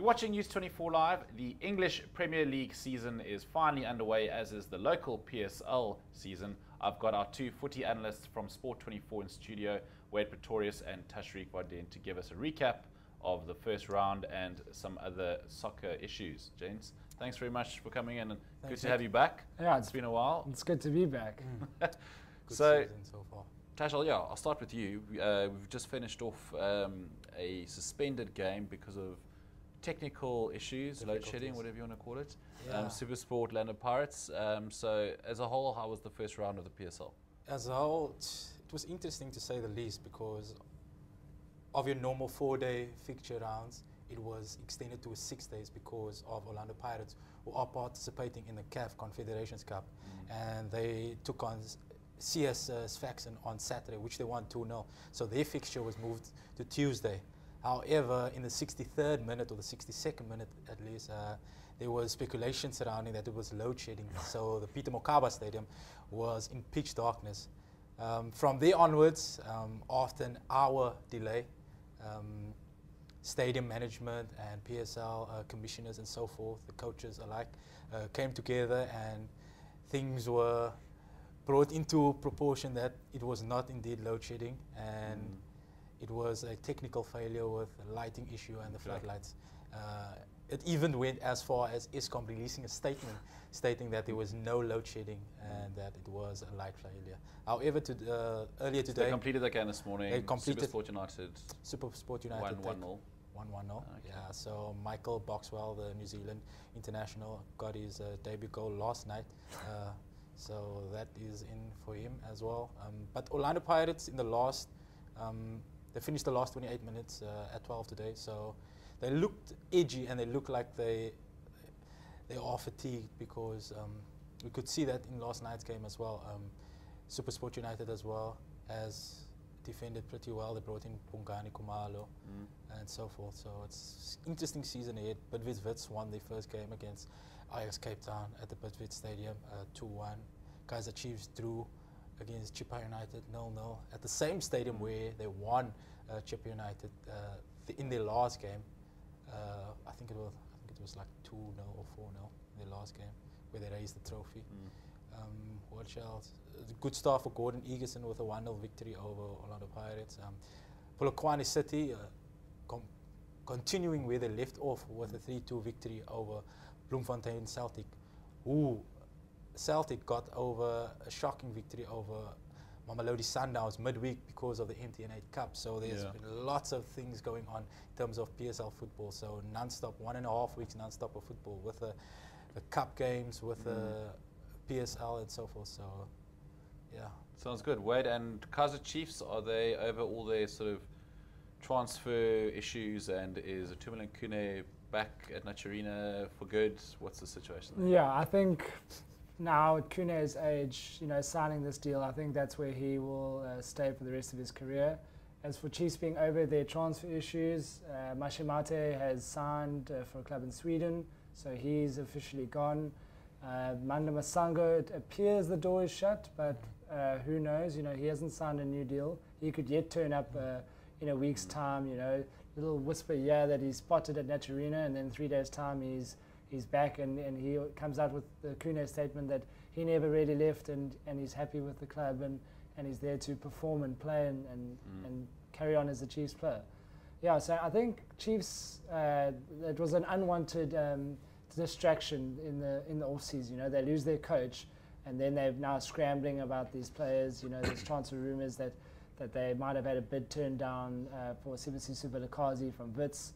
watching News 24 Live. The English Premier League season is finally underway, as is the local PSL season. I've got our two footy analysts from Sport 24 in studio, Wade Pretorius and Tashreeq Wadin, to give us a recap of the first round and some other soccer issues. Gents, thanks very much for coming in, and good to have you back. Yeah, it's been a while. It's good to be back. Good so season so far. Tash, I'll start with you. We've just finished off a suspended game because of technical issues, load shedding, whatever you want to call it. Yeah. Supersport, Orlando Pirates. So as a whole, how was the first round of the PSL? As a whole, it was interesting to say the least, because of your normal 4-day fixture rounds, it was extended to 6 days because of Orlando Pirates, who are participating in the CAF Confederations Cup. And they took on CS Sfaxien on Saturday, which they won 2-0. So their fixture was moved to Tuesday. However, in the 63rd minute, or the 62nd minute at least, there was speculation surrounding that it was load shedding. So the Peter Mokaba Stadium was in pitch darkness. From there onwards, after an hour delay, stadium management and PSL commissioners and so forth, the coaches alike, came together, and things were brought into proportion that it was not indeed load shedding, and it was a technical failure with a lighting issue and the floodlights. It even went as far as Eskom releasing a statement stating that there was no load shedding and that it was a light failure. However, earlier today, They completed the game this morning. They completed Supersport United. Supersport United 1-1-0. 1-1-0. Okay. Yeah. So Michael Boxwell, the New Zealand international, got his debut goal last night. So that is in for him as well. But Orlando Pirates in the last. They finished the last 28 minutes at 12 today, so they looked edgy and they looked like they are fatigued, because we could see that in last night's game as well. Supersport United as well has defended pretty well. They brought in Pungani Kumalo and so forth. So it's interesting season ahead. Bidvest Wits won their first game against Ajax Cape Town at the Bidvest Stadium, 2-1. Kaizer Chiefs drew against Chippa United 0-0 at the same stadium where they won Chippa United in their last game. I think it was like 2-0 or 4-0 in their last game, where they raised the trophy. What else? A good start for Gordon Egerson with a 1-0 victory over Orlando Pirates. Polokwane City continuing where they left off with a 3-2 victory over Bloemfontein Celtic, who Celtic got over a shocking victory over Mamelodi Sundowns midweek because of the MTN 8 Cup. So there's been lots of things going on in terms of PSL football. So non-stop, 1.5 weeks non-stop of football, with the cup games, with the PSL and so forth. So yeah. Sounds good. Wade, and Kaizer Chiefs, are they over all their sort of transfer issues, and is Itumeleng Khune back at Naturena for good? What's the situation there? Yeah, I think now at Kune's age, signing this deal, I think that's where he will stay for the rest of his career. As for Chiefs being over their transfer issues, Mashimate has signed for a club in Sweden, so he's officially gone. Manda Masango, it appears the door is shut, but who knows? He hasn't signed a new deal. He could yet turn up in a week's time. Little whisper that he's spotted at Naturena, and then 3 days' time he's back, and he comes out with the Khune statement that he never really left, and he's happy with the club, and he's there to perform and play and carry on as a Chiefs player. Yeah, so I think Chiefs, it was an unwanted distraction in the off-season. They lose their coach, and then they're now scrambling about these players. There's transfer rumours that they might have had a bid turned down for Sibisi Subelakazi from Wits.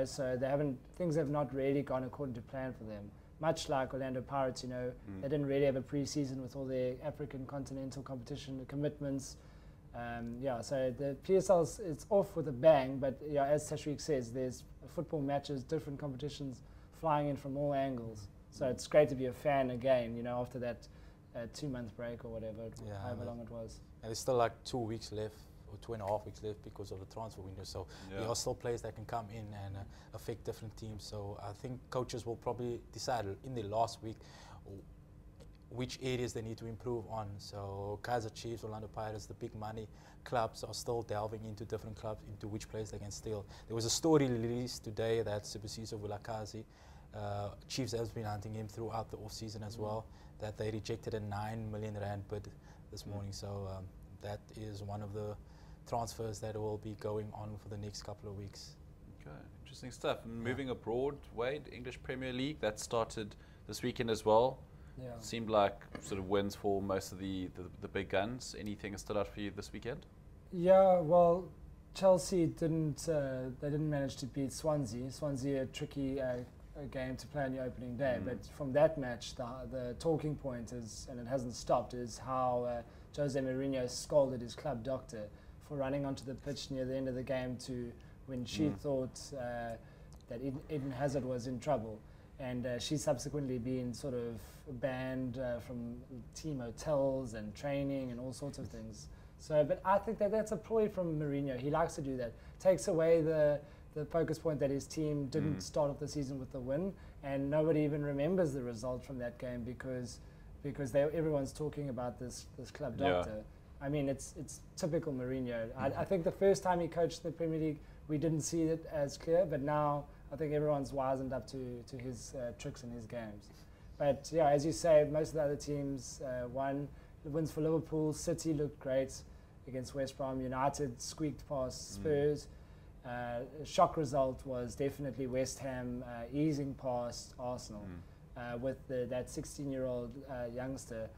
So things have not really gone according to plan for them. Much like Orlando Pirates, they didn't really have a pre-season with all their African continental competition commitments. So the PSL it's off with a bang, but as Tashreeq says, there's football matches, different competitions flying in from all angles. So it's great to be a fan again, after that 2-month break or whatever, however long it was. And there's still like 2 weeks left, or 2.5 weeks left, because of the transfer window. So there are still players that can come in and affect different teams. So I think coaches will probably decide in their last week which areas they need to improve on. So Kaizer Chiefs, Orlando Pirates, the big money clubs are still delving into different clubs, into which players they can steal. There was a story released today that Sibusiso Vilakazi, Chiefs has been hunting him throughout the off-season as well, that they rejected a 9 million rand bid this morning. So that is one of the transfers that will be going on for the next couple of weeks. Okay, interesting stuff. And moving abroad, Wade, English Premier League, that started this weekend as well. Yeah. Seemed like sort of wins for most of the big guns. Anything that stood out for you this weekend? Yeah, well, Chelsea didn't manage to beat Swansea. Swansea, a tricky a game to play on the opening day. But from that match, the talking point is, and it hasn't stopped, is how Jose Mourinho scolded his club doctor for running onto the pitch near the end of the game when she thought that Eden Hazard was in trouble. And she's subsequently been sort of banned from team hotels and training and all sorts of things. So, but I think that's a ploy from Mourinho. He likes to do that. Takes away the focus point that his team didn't start off the season with the win, and nobody even remembers the result from that game because everyone's talking about this club doctor. Yeah. I mean, it's typical Mourinho. I think the first time he coached the Premier League, we didn't see it as clear, but now I think everyone's wisened up to his tricks in his games. But yeah, as you say, most of the other teams won. The wins for Liverpool, City looked great against West Brom. United squeaked past Spurs. Shock result was definitely West Ham easing past Arsenal with that 16-year-old youngster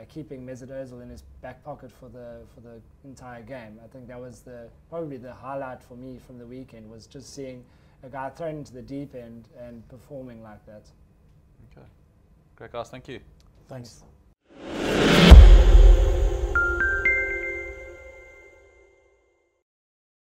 keeping Mesut Ozil in his back pocket for the entire game. I think that was probably the highlight for me from the weekend, was just seeing a guy thrown into the deep end and performing like that. Okay, great guys, thank you. Thanks.